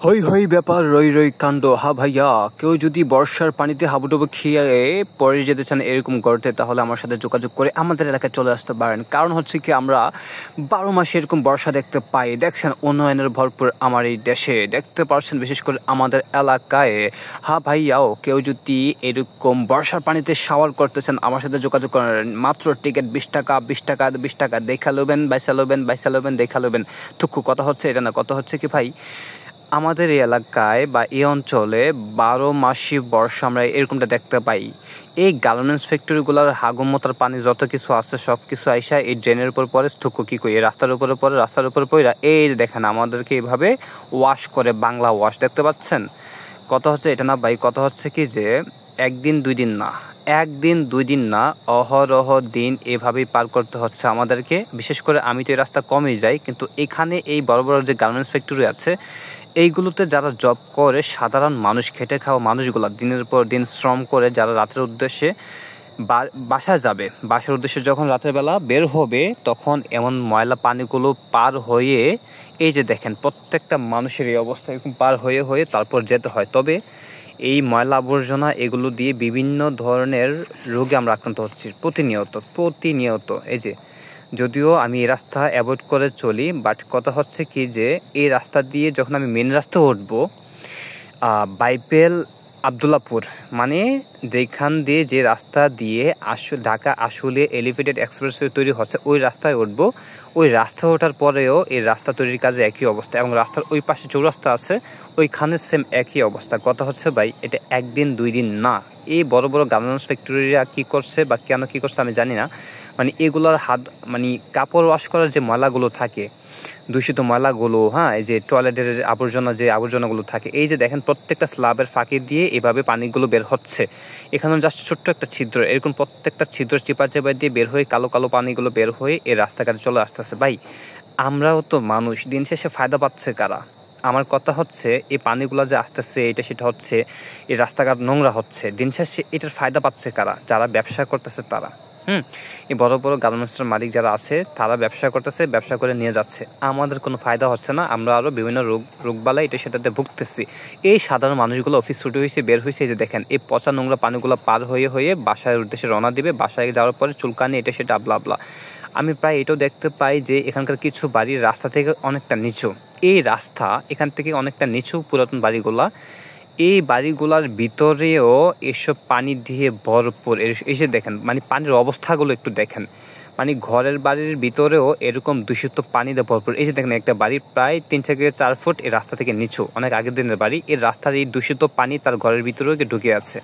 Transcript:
হই হই ব্যাপার, রই রই কাণ্ড। হ্যাঁ ভাইয়া, কেউ যদি বর্ষার পানিতে হাবুডুবু খেয়ে পরে যেতে চান এরকম করতে, তাহলে আমার সাথে যোগাযোগ করে আমাদের এলাকায় চলে আসতে পারেন। কারণ হচ্ছে কি, আমরা 12 মাসে এরকম বর্ষা দেখতে পাই। দেখছেন, উন্নয়নের ভরপুর আমার এই দেশে দেখতে পাচ্ছেন, বিশেষ করে আমাদের এলাকায়। হ্যাঁ ভাইয়াও, কেউ যদি এরকম বর্ষার পানিতে শাওয়ার করতেছেন, আমার সাথে যোগাযোগ করেন। মাত্র টিকিট 20 টাকা, 20 টাকা, 20 টাকা। দেখা লবেন, বাইসা লবেন, বাইসা লবেন, দেখা লবেন। থুকু কথা হচ্ছে এটা না, কথা হচ্ছে কি ভাই, আমাদের এই এলাকায় বা এই অঞ্চলে 12 মাসই বর্ষা আমরা এরকমটা দেখতে পাই। এই গার্মেন্টস ফ্যাক্টরিগুলোর হাগমতার পানি যত কিছু আছে সব কিছু আইসা এই ড্রেনের উপর পরে, স্থুকু কি কই, রাস্তার উপরে পরে, রাস্তার উপরে পড়া এই দেখেন আমাদেরকে এইভাবে ওয়াশ করে, বাংলা ওয়াশ দেখতে পাচ্ছেন। কথা হচ্ছে এটা না ভাই, কথা হচ্ছে কি যে একদিন দুই দিন না, একদিন দুই দিন না, অহরহ দিন এভাবেই পার করতে হচ্ছে আমাদেরকে। বিশেষ করে আমি তো এই রাস্তা কমই যাই, কিন্তু এখানে এই বড় বড় যে গার্মেন্টস ফ্যাক্টরি আছে এইগুলোতে যারা জব করে, সাধারণ মানুষ, খেটে খাওয়া মানুষগুলা দিনের পর দিন শ্রম করে, যারা রাতের উদ্দেশ্যে বাসা যাবে, বাসার উদ্দেশ্যে যখন রাতের বেলা বের হবে, তখন এমন ময়লা পানিগুলো পার হয়ে, এই যে দেখেন প্রত্যেকটা মানুষের এই অবস্থা, এরকম পার হয়ে হয়ে তারপর যেতে হয়। তবে এই ময়লা আবর্জনা এগুলো দিয়ে বিভিন্ন ধরনের রোগে আমরা আক্রান্ত হচ্ছি প্রতিনিয়ত। এই যে, যদিও আমি এই রাস্তা অ্যাভয়েড করে চলি, বাট কথা হচ্ছে কি যে এই রাস্তা দিয়ে যখন আমি মেন রাস্তা উঠবো, বাইপেল আবদুল্লাপুর, মানে যেখান দিয়ে যে রাস্তা দিয়ে ঢাকা আসলে এলিভেটেড এক্সপ্রেসওয়ে তৈরি হচ্ছে, ওই রাস্তায় উঠবো। ওই রাস্তা ওঠার পরেও এই রাস্তা তৈরির কাজে একই অবস্থা, এবং রাস্তার ওই পাশে চৌরাস্তা আছে, ওইখানে সেম একই অবস্থা। কথা হচ্ছে ভাই, এটা একদিন দুই দিন না। এই বড় বড় গার্মেন্টস ফ্যাক্টরিরা কী করছে বা কেন কী করছে আমি জানি না। মানে এগুলোর মানে কাপড় ওয়াশ করার যে ময়লাগুলো থাকে, দূষিত ময়লাগুলো, হ্যাঁ, এই যে টয়লেটের আবর্জনাগুলো থাকে, এই যে দেখেন প্রত্যেকটা স্ল্যাবের ফাঁকি দিয়ে এভাবে পানিগুলো বের হচ্ছে। এখানে জাস্ট ছোট্ট একটা ছিদ্র, এরকম প্রত্যেকটা ছিদ্র চিপা দিয়ে বের হয়ে কালো কালো পানিগুলো বের হয়ে এই রাস্তাঘাটে চলে আসতেছে। ভাই, আমরাও তো মানুষ, দিন শেষে ফায়দা পাচ্ছে কারা? আমার কথা হচ্ছে, এই পানিগুলো যে আসতেছে, সেটা হচ্ছে, এই রাস্তাঘাট নোংরা হচ্ছে, দিন শেষে এটার ফায়দা পাচ্ছে কারা? যারা ব্যবসা করতেছে তারা। এই বড় বড় গার্মেন্টসের মালিক যারা আছে, তারা ব্যবসা করতেছে, ব্যবসা করে নিয়ে যাচ্ছে। আমাদের কোনো ফায়দা হচ্ছে না, আমরা আরও বিভিন্ন রোগবালাই সেটাতে ভুগতেছি। এই সাধারণ মানুষগুলো অফিস ছুটি হয়েছে, বের হয়েছে, যে দেখেন এই পচা নোংরা পানিগুলো পার হয়ে হয়ে বাসার উদ্দেশ্যে রওনা দিবে। বাসায় যাওয়ার পরে চুলকানি, সেটা আবলা আবলা। আমি প্রায় এটাও দেখতে পাই যে এখানকার কিছু বাড়ির রাস্তা থেকে অনেকটা নিচু, এই রাস্তা এখান থেকে অনেকটা নিচু, পুরাতন বাড়িগুলা, এই বাড়িগুলার ভিতরেও এসব পানি দিয়ে ভরপুর। এসে দেখেন, মানে পানির অবস্থাগুলো একটু দেখেন, মানে ঘরের বাড়ির ভিতরেও এরকম দূষিত পানি দিয়ে ভরপুর। এই যে দেখেন, একটা বাড়ি প্রায় 3 থেকে 4 ফুট এই রাস্তা থেকে নিচু, অনেক আগের দিনের বাড়ি, এর রাস্তার এই দূষিত পানি তার ঘরের ভিতরেও ঢুকে আছে।